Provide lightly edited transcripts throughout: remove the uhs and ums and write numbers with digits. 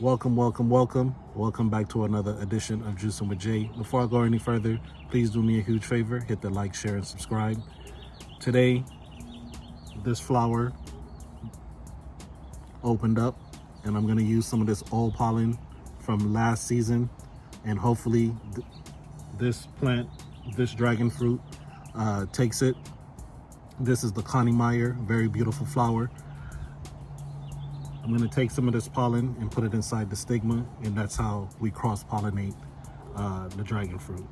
Welcome, welcome, welcome. Welcome back to another edition of Juicing with Jay. Before I go any further, please do me a huge favor. Hit the like, share, and subscribe. Today, this flower opened up, and I'm going to use some of this old pollen from last season. And hopefully, this plant, this dragon fruit, takes it. This is the Connie Meyer, very beautiful flower. I'm going to take some of this pollen and put it inside the stigma, and that's how we cross-pollinate the dragon fruit.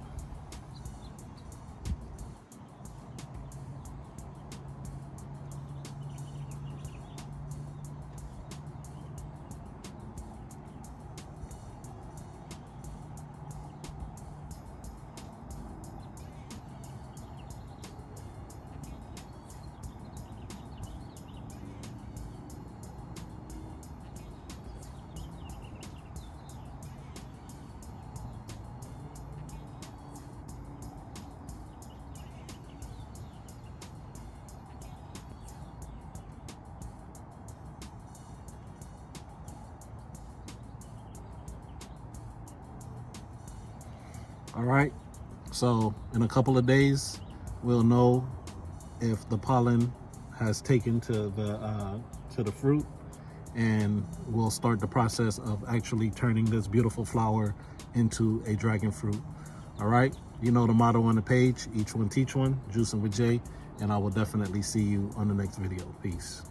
All right, so in a couple of days, we'll know if the pollen has taken to the fruit, and we'll start the process of actually turning this beautiful flower into a dragon fruit. All right, you know the motto on the page: each one teach one. Juicing with Jay, and I will definitely see you on the next video. Peace.